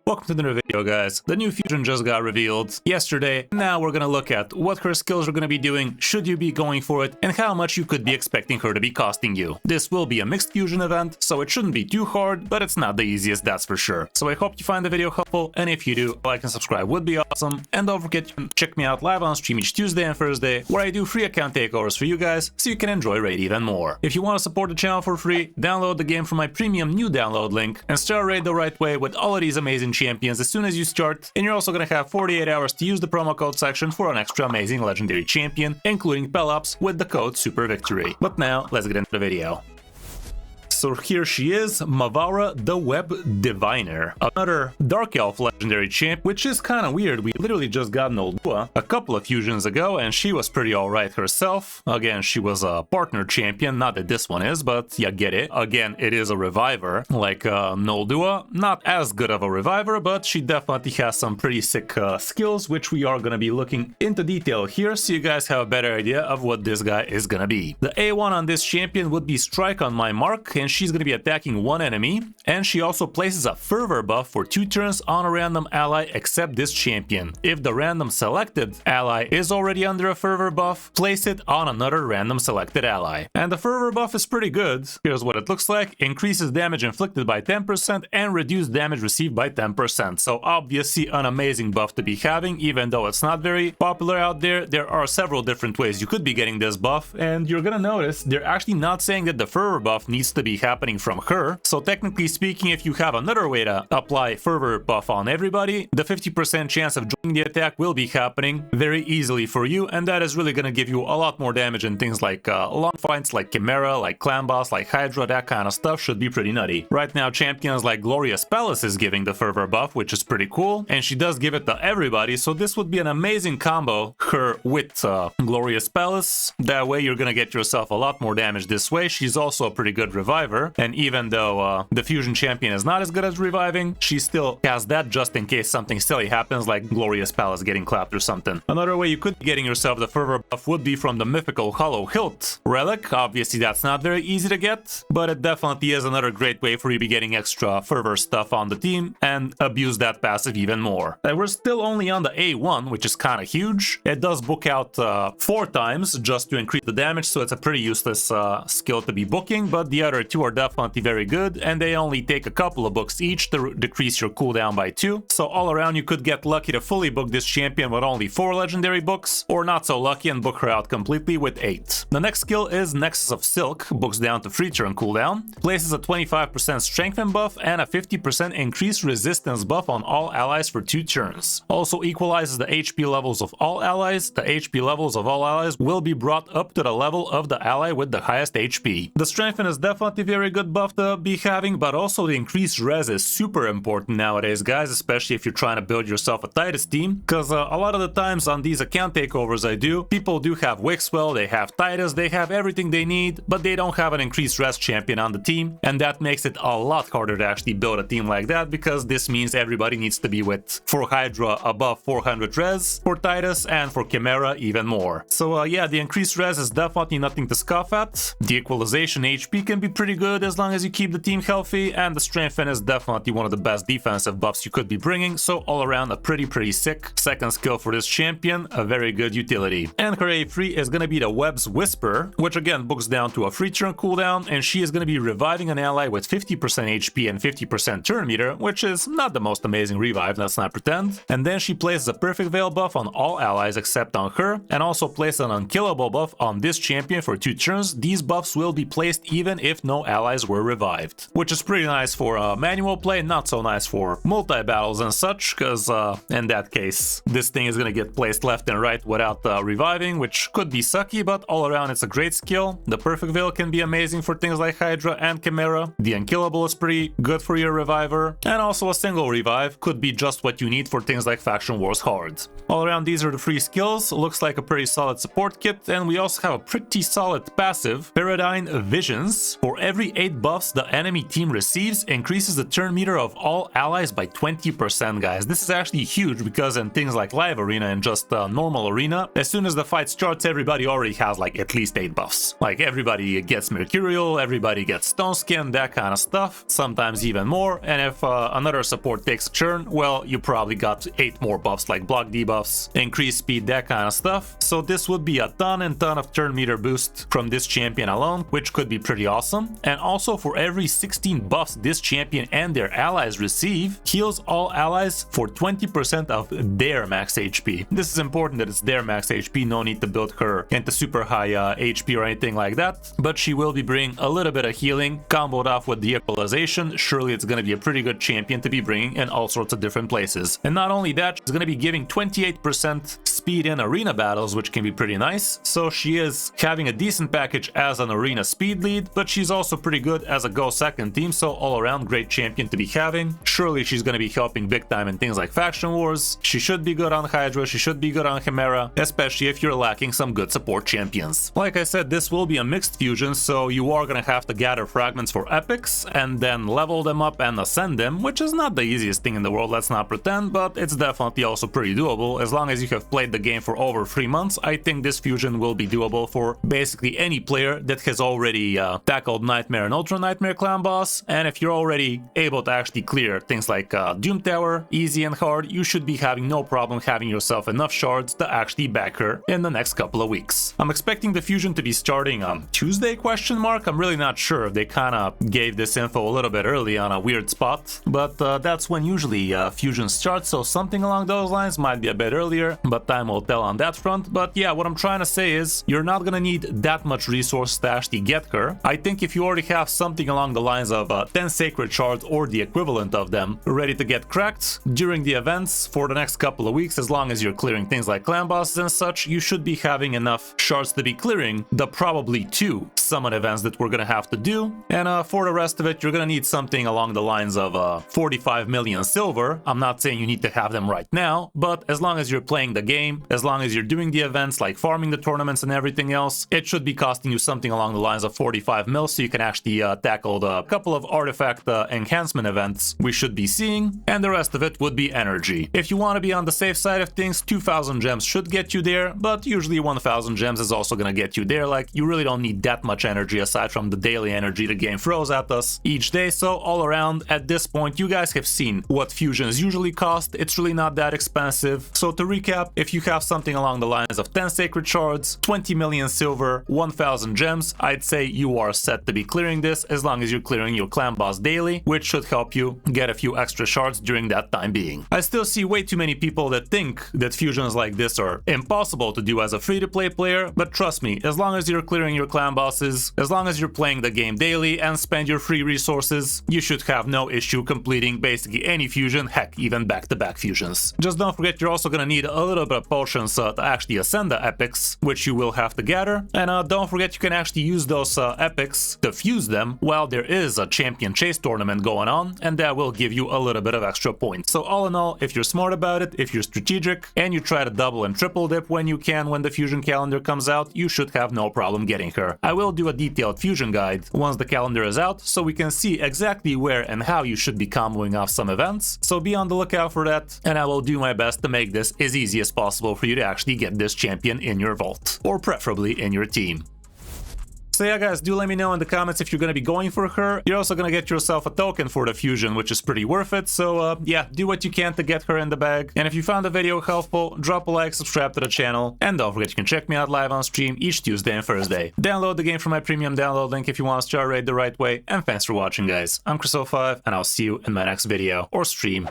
Welcome to another video, guys. The new fusion just got revealed yesterday. Now we're gonna look at what her skills are gonna be doing, should you be going for it, and how much you could be expecting her to be costing you. This will be a mixed fusion event, so it shouldn't be too hard, but it's not the easiest, that's for sure. So I hope you find the video helpful, and if you do, like and subscribe would be awesome. And don't forget to check me out live on stream each Tuesday and Thursday, where I do free account takeovers for you guys, so you can enjoy Raid even more. If you want to support the channel for free, download the game from my premium new download link, and start Raid the right way with all of these amazing champions as soon as you start, and you're also gonna have 48 hours to use the promo code section for an extra amazing legendary champion, including Pelops with the code SUPERVICTORY. But now, let's get into the video. So here she is, Mavara the Web Diviner, another Dark Elf legendary champ, which is kind of weird. We literally just got Noldua a couple of fusions ago, and she was pretty alright herself. Again, she was a partner champion, not that this one is, but you get it. Again, it is a reviver, like Noldua. Not as good of a reviver, but she definitely has some pretty sick skills, which we are going to be looking into detail here, so you guys have a better idea of what this guy is going to be. The A1 on this champion would be Strike on my mark, and she's going to be attacking one enemy, and she also places a fervor buff for 2 turns on a random ally except this champion. If the random selected ally is already under a fervor buff, place it on another random selected ally. And the fervor buff is pretty good. Here's what it looks like: increases damage inflicted by 10% and reduced damage received by 10%. So obviously an amazing buff to be having, even though it's not very popular out there. There are several different ways you could be getting this buff, and you're gonna notice they're actually not saying that the fervor buff needs to be happening from her. So technically speaking, if you have another way to apply fervor buff on everybody, the 50% chance of joining the attack will be happening very easily for you, and that is really going to give you a lot more damage in things like long fights, like Chimera, like Clan Boss, like Hydra. That kind of stuff should be pretty nutty. Right now, champions like Glorious Palace is giving the fervor buff, which is pretty cool, and she does give it to everybody, so this would be an amazing combo, her with Glorious Palace. That way you're going to get yourself a lot more damage this way. She's also a pretty good reviver, and even though the fusion champion is not as good as reviving, she still has that just in case something silly happens, like Glorious Palace getting clapped or something. Another way you could be getting yourself the fervor buff would be from the mythical Hollow Hilt relic. Obviously that's not very easy to get, but it definitely is another great way for you to be getting extra fervor stuff on the team and abuse that passive even more. And we're still only on the A1, which is kind of huge. It does book out 4 times just to increase the damage, so it's a pretty useless skill to be booking, but the other 2 are definitely very good, and they only take a couple of books each to decrease your cooldown by 2. So all around you could get lucky to fully book this champion with only 4 legendary books, or not so lucky and book her out completely with 8. The next skill is Nexus of Silk, books down to 3 turn cooldown, places a 25% strengthen buff and a 50% increased resistance buff on all allies for 2 turns. Also equalizes the HP levels of all allies. The HP levels of all allies will be brought up to the level of the ally with the highest HP. The strengthen is definitely a very good buff to be having, but also the increased res is super important nowadays, guys, especially if you're trying to build yourself a Titus team, because a lot of the times on these account takeovers I do, people do have Wixwell, they have Titus, they have everything they need, but they don't have an increased res champion on the team, and that makes it a lot harder to actually build a team like that, because this means everybody needs to be with, for Hydra, above 400 res, for Titus, and for Chimera even more. So yeah, the increased res is definitely nothing to scoff at. The equalization HP can be pretty good as long as you keep the team healthy, and the strengthen is definitely one of the best defensive buffs you could be bringing, so all around a pretty sick second skill for this champion, a very good utility. And her A3 is going to be the Web's Whisper, which again books down to a 3 turn cooldown, and she is going to be reviving an ally with 50% HP and 50% turn meter, which is not the most amazing revive, let's not pretend. And then she places a Perfect Veil buff on all allies except on her, and also places an Unkillable buff on this champion for 2 turns. These buffs will be placed even if no allies were revived, which is pretty nice for manual play, not so nice for multi-battles and such, because in that case this thing is going to get placed left and right without reviving, which could be sucky, but all around it's a great skill. The Perfect Veil can be amazing for things like Hydra and Chimera. The Unkillable is pretty good for your reviver, and also a single revive could be just what you need for things like Faction Wars Hard. All around these are the 3 skills. Looks like a pretty solid support kit, and we also have a pretty solid passive, Paradigm Visions, for every 8 buffs the enemy team receives increases the turn meter of all allies by 20%, guys. This is actually huge because in things like live arena and just normal arena, as soon as the fight starts, everybody already has like at least 8 buffs. Like everybody gets Mercurial, everybody gets Stone Skin, that kind of stuff, sometimes even more. And if another support takes a turn, well, you probably got 8 more buffs like block debuffs, increased speed, that kind of stuff. So this would be a ton and ton of turn meter boost from this champion alone, which could be pretty awesome. And also for every 16 buffs this champion and their allies receive, heals all allies for 20% of their max HP. This is important that it's their max HP, no need to build her into super high HP or anything like that, but she will be bringing a little bit of healing, comboed off with the equalization. Surely it's going to be a pretty good champion to be bringing in all sorts of different places. And not only that, she's going to be giving 28% speed in arena battles, which can be pretty nice. So she is having a decent package as an arena speed lead, but she's also pretty good as a go second team, so all around great champion to be having. Surely she's going to be helping big time in things like faction wars. She should be good on Hydra, she should be good on Chimera, especially if you're lacking some good support champions. Like I said, this will be a mixed fusion, so you are going to have to gather fragments for epics and then level them up and ascend them, which is not the easiest thing in the world, let's not pretend, but it's definitely also pretty doable. As long as you have played the game for over 3 months, I think this fusion will be doable for basically any player that has already tackled Nightmare and Ultra Nightmare clan boss. And if you're already able to actually clear things like Doom Tower, easy and hard, you should be having no problem having yourself enough shards to actually back her in the next couple of weeks. I'm expecting the fusion to be starting on Tuesday, question mark. I'm really not sure. They kind of gave this info a little bit early on a weird spot, but that's when usually fusion starts, so something along those lines, might be a bit earlier, but time will tell on that front. But yeah, what I'm trying to say is you're not gonna need that much resource to actually get her. I think if you already have something along the lines of 10 sacred shards or the equivalent of them ready to get cracked during the events for the next couple of weeks, as long as you're clearing things like clan bosses and such, you should be having enough shards to be clearing the probably 2 summon events that we're gonna have to do. And for the rest of it, you're gonna need something along the lines of 45 million silver. I'm not saying you need to have them right now, but as long as you're playing the game, as long as you're doing the events like farming the tournaments and everything else, it should be costing you something along the lines of 45 mil, so you can actually tackle the couple of artifact enhancement events we should be seeing, and the rest of it would be energy. If you want to be on the safe side of things, 2,000 gems should get you there, but usually 1,000 gems is also gonna get you there. Like, you really don't need that much energy aside from the daily energy the game throws at us each day. So all around, at this point, you guys have seen what fusions usually cost. It's really not that expensive. So to recap, if you have something along the lines of 10 sacred shards, 20 million silver, 1,000 gems, I'd say you are set to be clearing this, as long as you're clearing your clan boss daily, which should help you get a few extra shards during that time being. I still see way too many people that think that fusions like this are impossible to do as a free-to-play player, but trust me, as long as you're clearing your clan bosses, as long as you're playing the game daily and spend your free resources, you should have no issue completing basically any fusion, heck, even back-to-back fusions. Just don't forget you're also gonna need a little bit of potions to actually ascend the epics, which you will have to gather, and don't forget you can actually use those epics to fuse them while there is a champion chase tournament going on, and that will give you a little bit of extra points. So all in all, if you're smart about it, if you're strategic, and you try to double and triple dip when you can when the fusion calendar comes out, you should have no problem getting her. I will do a detailed fusion guide once the calendar is out, so we can see exactly where and how you should be comboing off some events, so be on the lookout for that, and I will do my best to make this as easy as possible for you to actually get this champion in your vault, or preferably in your team. So yeah guys, do let me know in the comments if you're going to be going for her. You're also going to get yourself a token for the fusion, which is pretty worth it. So yeah, do what you can to get her in the bag. And if you found the video helpful, drop a like, subscribe to the channel, and don't forget you can check me out live on stream each Tuesday and Thursday. Download the game from my premium download link if you want to star rate the right way. And thanks for watching guys. I'm Chris05, and I'll see you in my next video or stream.